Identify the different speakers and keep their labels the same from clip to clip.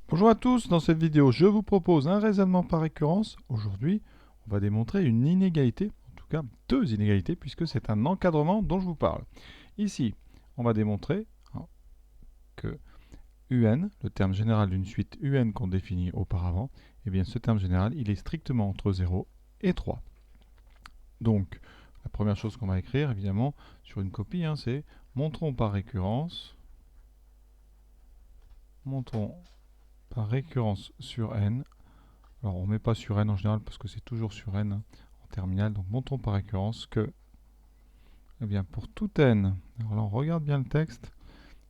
Speaker 1: Bonjour à tous, dans cette vidéo je vous propose un raisonnement par récurrence. Aujourd'hui on va démontrer une inégalité, en tout cas deux inégalités puisque c'est un encadrement dont je vous parle. Ici on va démontrer que UN, le terme général d'une suite UN qu'on définit auparavant, eh bien ce terme général il est strictement entre 0 et 3. Donc la première chose qu'on va écrire évidemment sur une copie, c'est montrons par récurrence sur n. Alors on ne met pas sur n en général parce que c'est toujours sur n en terminale. Donc montrons par récurrence que, eh bien, pour tout n, alors là on regarde bien le texte.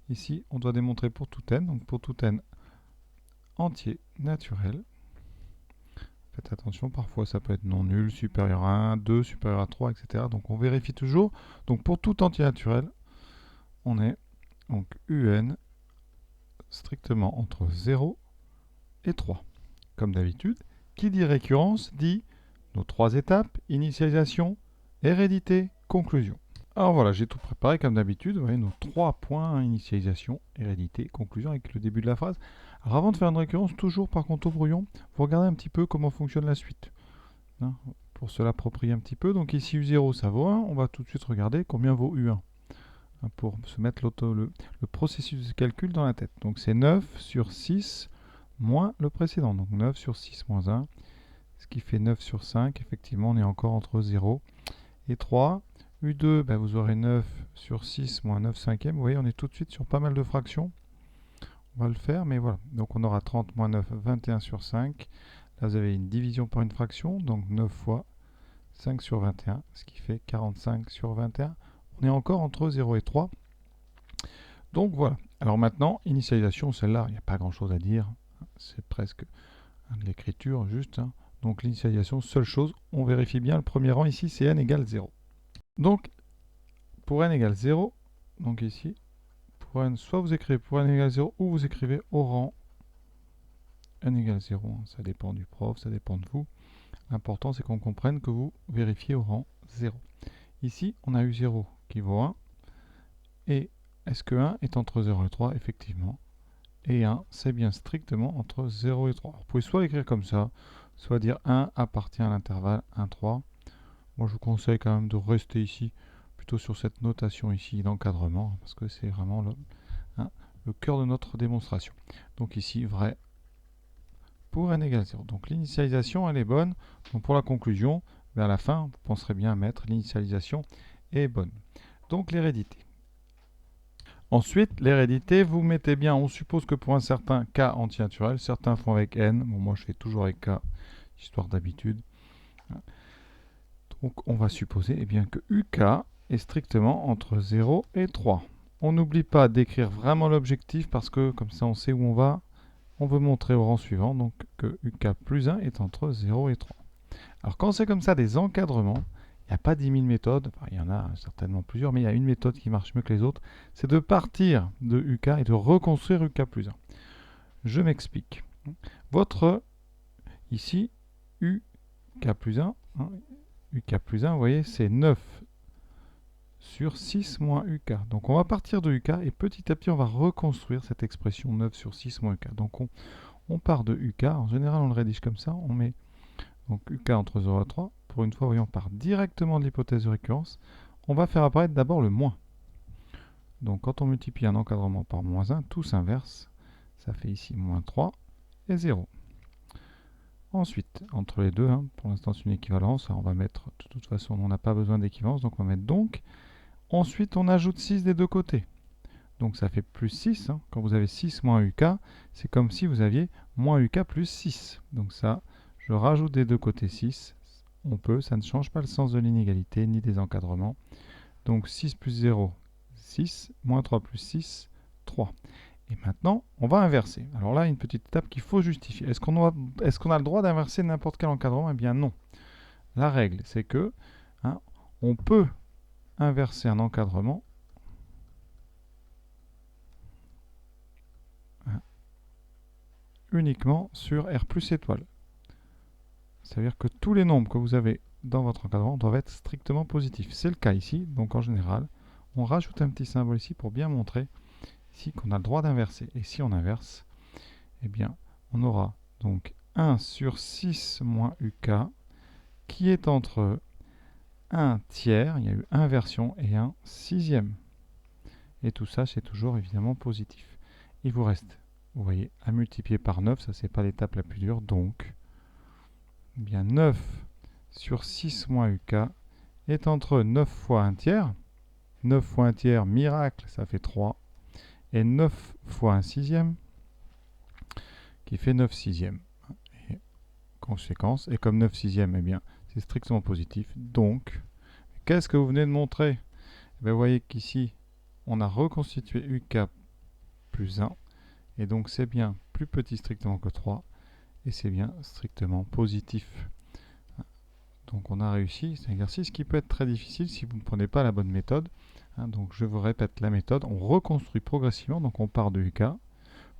Speaker 1: Ici on doit démontrer pour tout n, donc pour tout n entier naturel. Faites attention, parfois ça peut être non nul, supérieur à 1, 2, supérieur à 3, etc. Donc on vérifie toujours. Donc pour tout entier naturel, on est donc un strictement entre 0 et 3. Comme d'habitude, qui dit récurrence dit nos trois étapes, initialisation, hérédité, conclusion. Alors voilà, j'ai tout préparé comme d'habitude. Vous voyez nos trois points, initialisation, hérédité, conclusion avec le début de la phrase. Alors avant de faire une récurrence, toujours par contre au brouillon, vous regardez un petit peu comment fonctionne la suite. Pour se l'approprier un petit peu. Donc ici U0 ça vaut 1, on va tout de suite regarder combien vaut U1. Pour se mettre le processus de calcul dans la tête. Donc c'est 9 sur 6 moins le précédent. Donc 9 sur 6 moins 1, ce qui fait 9 sur 5. Effectivement, on est encore entre 0 et 3. U2, vous aurez 9 sur 6 moins 9 cinquièmes. Vous voyez, on est tout de suite sur pas mal de fractions. On va le faire, mais voilà. Donc on aura 30 moins 9, 21 sur 5. Là, vous avez une division par une fraction, donc 9 fois 5 sur 21, ce qui fait 45 sur 21. On est encore entre 0 et 3. Donc voilà. Alors maintenant, initialisation, celle-là, il n'y a pas grand-chose à dire. C'est presque de l'écriture, juste. Donc l'initialisation, seule chose, on vérifie bien le premier rang ici, c'est n égale 0. Donc, pour n égale 0, donc ici, pour n, soit vous écrivez pour n égale 0, ou vous écrivez au rang n égale 0. Ça dépend du prof, ça dépend de vous. L'important, c'est qu'on comprenne que vous vérifiez au rang 0. Ici, on a eu 0 qui vaut 1. Et est-ce que 1 est entre 0 et 3? Effectivement. Et 1, c'est bien strictement entre 0 et 3. Vous pouvez soit écrire comme ça, soit dire 1 appartient à l'intervalle 1, 3. Moi, je vous conseille quand même de rester ici, plutôt sur cette notation ici d'encadrement, parce que c'est vraiment le cœur de notre démonstration. Donc ici, vrai pour n égale 0. Donc l'initialisation, elle est bonne. Donc pour la conclusion, vers la fin, vous penserez bien à mettre l'initialisation est bonne. Donc l'hérédité. Ensuite, l'hérédité, vous mettez bien, on suppose que pour un certain k entier naturel, certains font avec n, bon, moi je fais toujours avec k, histoire d'habitude. Donc on va supposer bien, que uk est strictement entre 0 et 3. On n'oublie pas d'écrire vraiment l'objectif parce que comme ça on sait où on va. On veut montrer au rang suivant donc que uk plus 1 est entre 0 et 3. Alors quand c'est comme ça des encadrements, il n'y a pas 10 000 méthodes, enfin, il y en a certainement plusieurs, mais il y a une méthode qui marche mieux que les autres, c'est de partir de UK et de reconstruire UK plus 1. Je m'explique. Votre, ici, UK plus 1, UK plus 1, vous voyez, c'est 9 sur 6 moins UK. Donc on va partir de UK et petit à petit on va reconstruire cette expression 9 sur 6 moins UK. Donc on part de UK, en général on le rédige comme ça, on met donc UK entre 0 et 3. Pour une fois, voyons, on part directement de l'hypothèse de récurrence. On va faire apparaître d'abord le moins. Donc quand on multiplie un encadrement par moins 1, tout s'inverse. Ça fait ici moins 3 et 0. Ensuite, entre les deux, pour l'instant c'est une équivalence, on va mettre, de toute façon on n'a pas besoin d'équivalence, donc on va mettre donc. Ensuite on ajoute 6 des deux côtés. Donc ça fait plus 6, quand vous avez 6 moins UK, c'est comme si vous aviez moins UK plus 6. Donc ça, je rajoute des deux côtés 6, on peut, ça ne change pas le sens de l'inégalité ni des encadrements. Donc 6 plus 0, 6, moins 3 plus 6, 3. Et maintenant, on va inverser. Alors là, une petite étape qu'il faut justifier. Est-ce qu'on a le droit d'inverser n'importe quel encadrement? Eh bien non. La règle, c'est que on peut inverser un encadrement uniquement sur R plus étoile. C'est-à-dire que tous les nombres que vous avez dans votre encadrement doivent être strictement positifs. C'est le cas ici, donc en général, on rajoute un petit symbole ici pour bien montrer ici qu'on a le droit d'inverser. Et si on inverse, eh bien, on aura donc 1 sur 6 moins UK qui est entre 1 tiers, il y a eu inversion, et 1 sixième. Et tout ça, c'est toujours évidemment positif. Il vous reste, vous voyez, à multiplier par 9, ça c'est pas l'étape la plus dure, donc eh bien 9 sur 6 moins UK est entre 9 fois 1 tiers. 9 fois 1 tiers, miracle, ça fait 3. Et 9 fois 1 sixième, qui fait 9 sixièmes. Et conséquence, et comme 9 sixièmes, eh bien, c'est strictement positif. Donc, qu'est-ce que vous venez de montrer? Eh bien, vous voyez qu'ici, on a reconstitué UK plus 1. Et donc, c'est bien plus petit strictement que 3. Et c'est bien strictement positif. Donc, on a réussi. C'est un exercice qui peut être très difficile si vous ne prenez pas la bonne méthode. Donc, je vous répète la méthode. On reconstruit progressivement. Donc, on part de UK.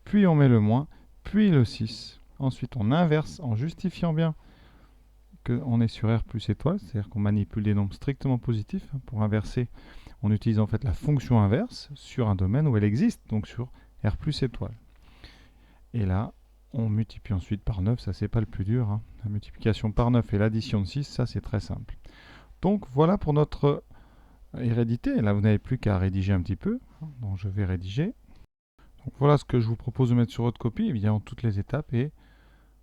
Speaker 1: Puis, on met le moins. Puis, le 6. Ensuite, on inverse en justifiant bien qu'on est sur R plus étoile. C'est-à-dire qu'on manipule des nombres strictement positifs. Pour inverser, on utilise en fait la fonction inverse sur un domaine où elle existe. Donc, sur R plus étoile. Et là, on multiplie ensuite par 9, ça c'est pas le plus dur. La multiplication par 9 et l'addition de 6, ça c'est très simple. Donc voilà pour notre hérédité. Là, vous n'avez plus qu'à rédiger un petit peu. Donc je vais rédiger. Donc voilà ce que je vous propose de mettre sur votre copie, évidemment toutes les étapes. Et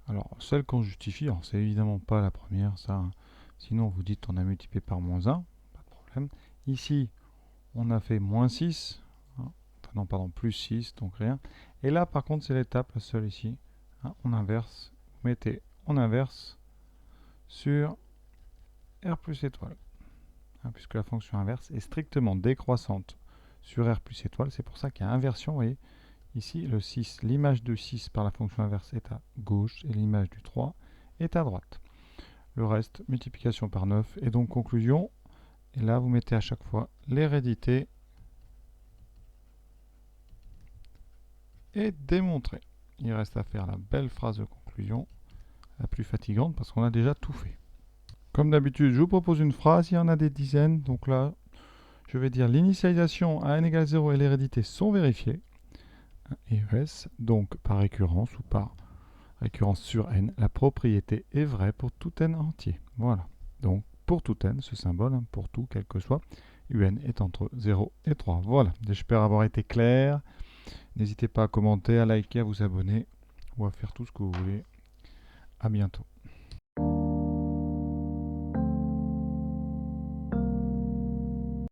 Speaker 1: alors celle qu'on justifie, alors c'est évidemment pas la première, ça. Sinon vous dites on a multiplié par moins 1, pas de problème. Ici, on a fait moins 6. Non, pardon, plus 6, donc rien. Et là, par contre, c'est l'étape, la seule ici. On inverse, vous mettez on inverse sur R plus étoile. Puisque la fonction inverse est strictement décroissante sur R plus étoile. C'est pour ça qu'il y a inversion, vous voyez. Ici, le 6, l'image de 6 par la fonction inverse est à gauche et l'image du 3 est à droite. Le reste, multiplication par 9. Et donc, conclusion. Et là, vous mettez à chaque fois l'hérédité et démontrer. Il reste à faire la belle phrase de conclusion, la plus fatigante parce qu'on a déjà tout fait. Comme d'habitude, je vous propose une phrase, il y en a des dizaines, donc là, je vais dire l'initialisation à n égale 0 et l'hérédité sont vérifiées. Et ES, donc par récurrence ou par récurrence sur n, la propriété est vraie pour tout n entier. Voilà. Donc pour tout n, ce symbole, pour tout, quel que soit, un est entre 0 et 3. Voilà, j'espère avoir été clair. N'hésitez pas à commenter, à liker, à vous abonner ou à faire tout ce que vous voulez. À bientôt.